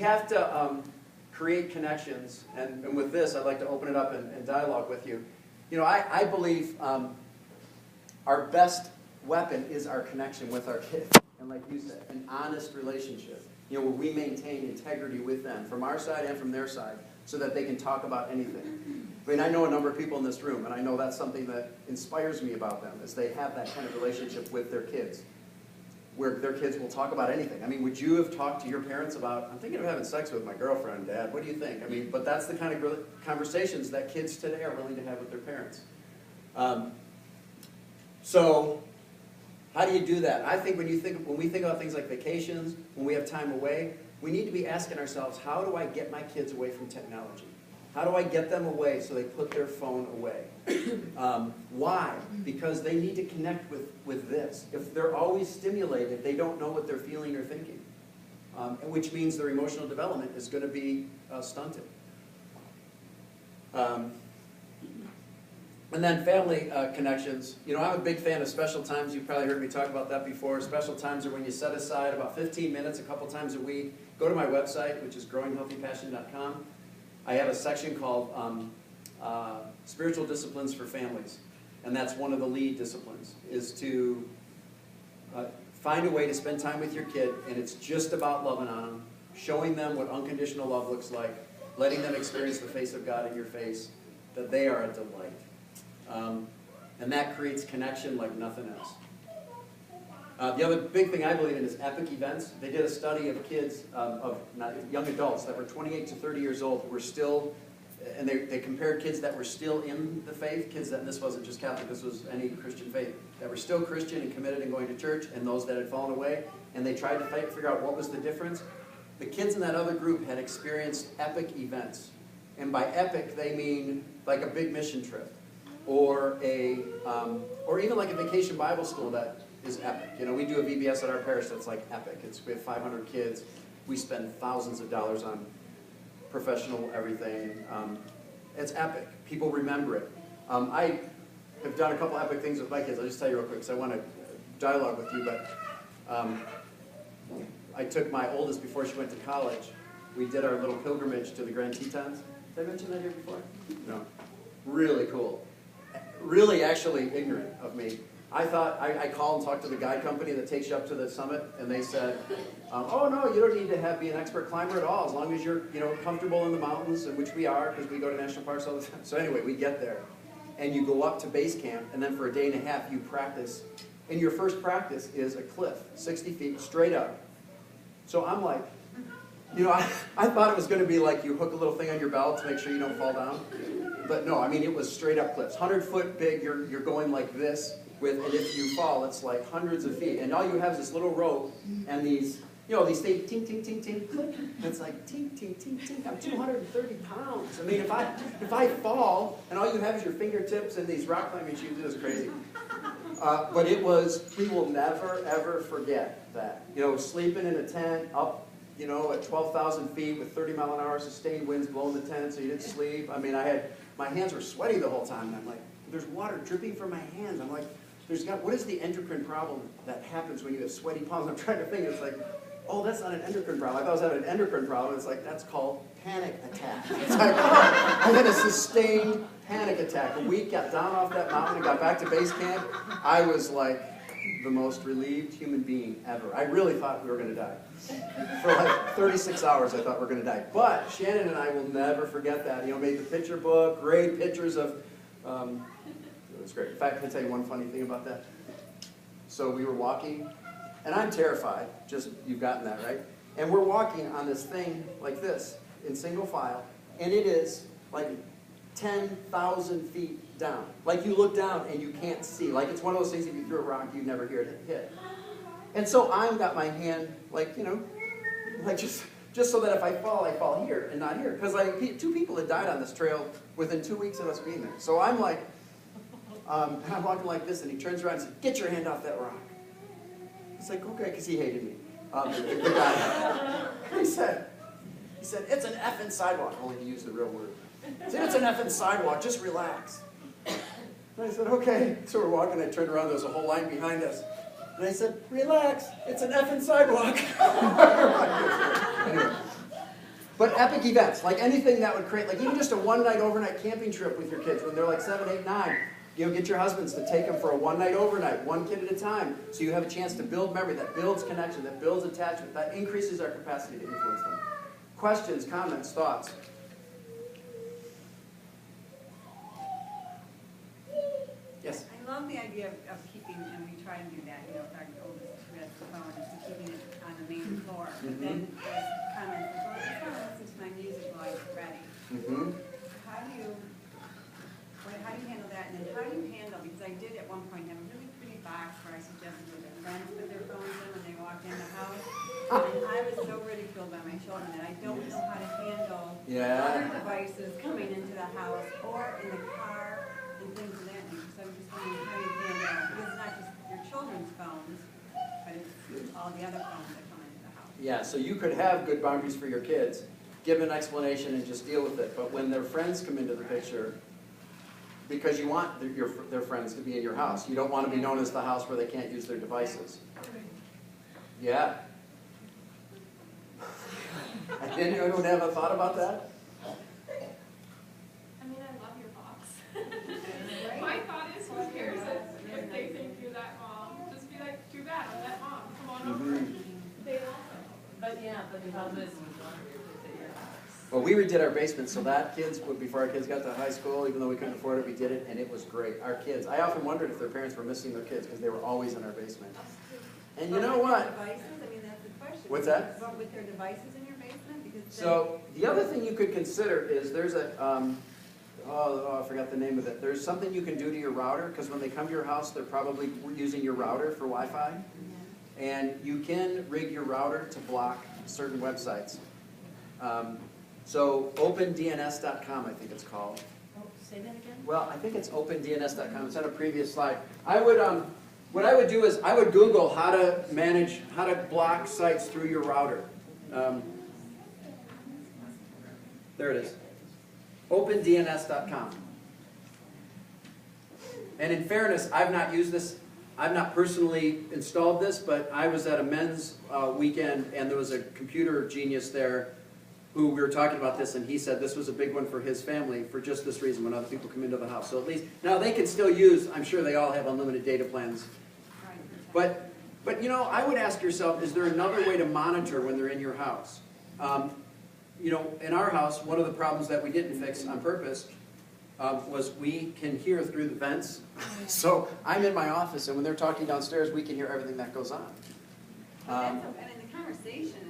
have to create connections, and with this, I'd like to open it up and dialogue with you. You know, I believe our best weapon is our connection with our kids, and like you said, an honest relationship. You know, where we maintain integrity with them, from our side and from their side, so that they can talk about anything. I mean, I know a number of people in this room, and I know that's something that inspires me about them, is they have that kind of relationship with their kids, where their kids will talk about anything. I mean, would you have talked to your parents about, I'm thinking of having sex with my girlfriend, Dad, what do you think? I mean, but that's the kind of conversations that kids today are willing to have with their parents. So, how do you do that? I think when we think about things like vacations, when we have time away, we need to be asking ourselves, how do I get my kids away from technology? How do I get them away so they put their phone away? Why? Because they need to connect with this. If they're always stimulated, they don't know what they're feeling or thinking, which means their emotional development is going to be stunted. And then family connections. You know, I'm a big fan of special times. You've probably heard me talk about that before. Special times are when you set aside about 15 minutes a couple times a week. Go to my website, which is growinghealthypassion.com. I have a section called Spiritual Disciplines for Families. And that's one of the lead disciplines, is to find a way to spend time with your kid, and it's just about loving on them, showing them what unconditional love looks like, letting them experience the face of God in your face, that they are a delight. And that creates connection like nothing else. The other big thing I believe in is epic events. They did a study of kids, young adults that were 28 to 30 years old who were still, and they compared kids that were still in the faith, kids that, and this wasn't just Catholic, this was any Christian faith, that were still Christian and committed and going to church, and those that had fallen away, and they tried to figure out what was the difference. The kids in that other group had experienced epic events. And by epic, they mean like a big mission trip, or even like a vacation Bible school that is epic. You know, we do a VBS at our parish that's like epic. We have 500 kids. We spend thousands of dollars on professional everything. It's epic. People remember it. I have done a couple epic things with my kids. I'll just tell you real quick because I want to dialogue with you. But I took my oldest before she went to college. We did our little pilgrimage to the Grand Tetons. Did I mention that here before? No. Really cool. Really actually ignorant of me. I thought, I called and talked to the guide company that takes you up to the summit, and they said, oh no, you don't need to be an expert climber at all, as long as you're comfortable in the mountains, which we are, because we go to national parks all the time. So anyway, we get there, and you go up to base camp, and then for a day and a half you practice, and your first practice is a cliff, 60 feet straight up. So I'm like, I thought it was going to be like you hook a little thing on your belt to make sure you don't fall down. But no, I mean, it was straight up cliffs. 100-foot big, you're going like this, and if you fall, it's like hundreds of feet. And all you have is this little rope and these, these stay ting, ting, ting, ting, click. And it's like ting, ting, ting, ting. I'm 230 pounds. I mean, if I fall, and all you have is your fingertips and these rock climbing shoes, it was crazy. But we will never, ever forget that. Sleeping in a tent up, at 12,000 feet with 30-mile-an-hour sustained winds blowing the tent so you didn't sleep. I mean, my hands were sweaty the whole time. And I'm like, there's water dripping from my hands. I'm like, what is the endocrine problem that happens when you have sweaty palms? I'm trying to think. It's like, oh, that's not an endocrine problem. I thought I was having an endocrine problem. It's like, that's called panic attack. It's like, I had a sustained panic attack. When we got down off that mountain and got back to base camp, I was like the most relieved human being ever. I really thought we were going to die. For like 36 hours, I thought we were going to die. But Shannon and I will never forget that. Made the picture book, great pictures of... it was great. In fact, can I tell you one funny thing about that? So we were walking, and I'm terrified. Just, you've gotten that, right? And we're walking on this thing like this, in single file, and it is like 10,000 feet down. Like you look down and you can't see. Like it's one of those things, if you throw a rock, you'd never hear it hit. And so I've got my hand, like, like just so that if I fall here and not here. Because like 2 people had died on this trail within 2 weeks of us being there. So I'm like, and I'm walking like this, and he turns around and says, get your hand off that rock. It's like, okay, because he hated me. The guy. He said, it's an effing sidewalk. Only to use the real word. He said, it's an effing sidewalk, just relax. And I said, okay. So we're walking, I turned around, there was a whole line behind us. And I said, relax, it's an effing sidewalk. Anyway, But epic events, like anything that would create, like even just a one-night overnight camping trip with your kids when they're like 7, 8, 9. You know, get your husbands to take them for a one-night overnight, one kid at a time, so you have a chance to build memory, that builds connection, that builds attachment, that increases our capacity to influence them. Questions, comments, thoughts? Yes? I love the idea of keeping, and we try to do that, you know, with our oldest who has the phone, is to keeping it on the main floor. But then there's comments, well, I just want to listen to my music while I'm ready. How do you handle that? And then how do you handle, because I did at one point have a really pretty box where I suggested that their friends put their phones in when they walked in the house. And I was so ridiculed by my children that I don't know how to handle other devices coming into the house or in the car and things of that nature. So I'm just wondering how you handle it. Because it's not just your children's phones, but it's all the other phones that come into the house. Yeah, so you could have good boundaries for your kids, give an explanation and just deal with it. But when their friends come into the picture, because you want their friends to be in your house. You don't want to be known as the house where they can't use their devices. Yeah. Anyone have a thought about that? I mean, I love your box. My thought is, who cares if they think you're that mom? Just be like, too bad, I'm that mom. Come on over. They will. But yeah, but the problem is, we want your kids at your house. Well, we redid our basement, so that before our kids got to high school, even though we couldn't afford it, we did it, and it was great. Our kids, I often wondered if their parents were missing their kids because they were always in our basement. And you know what? Devices? I mean, that's the question. What's that? What with their devices in your basement? Because So the other thing you could consider is there's a, I forgot the name of it. There's something you can do to your router, because when they come to your house, they're probably using your router for Wi-Fi. And you can rig your router to block certain websites. So opendns.com, I think it's called. Oh, say that again? Well, I think it's opendns.com. It's on a previous slide. I would, what I would do is I would Google how to block sites through your router. There it is. opendns.com. And in fairness, I've not used this. I've not personally installed this, but I was at a men's weekend, and there was a computer genius there who we were talking about this, and he said this was a big one for his family for just this reason, when other people come into the house. So at least, now they can still use, I'm sure they all have unlimited data plans. But you know, I would ask yourself, is there another way to monitor when they're in your house? You know, in our house, one of the problems that we didn't fix on purpose was we can hear through the vents. So I'm in my office, and when they're talking downstairs, we can hear everything that goes on. and in the conversation,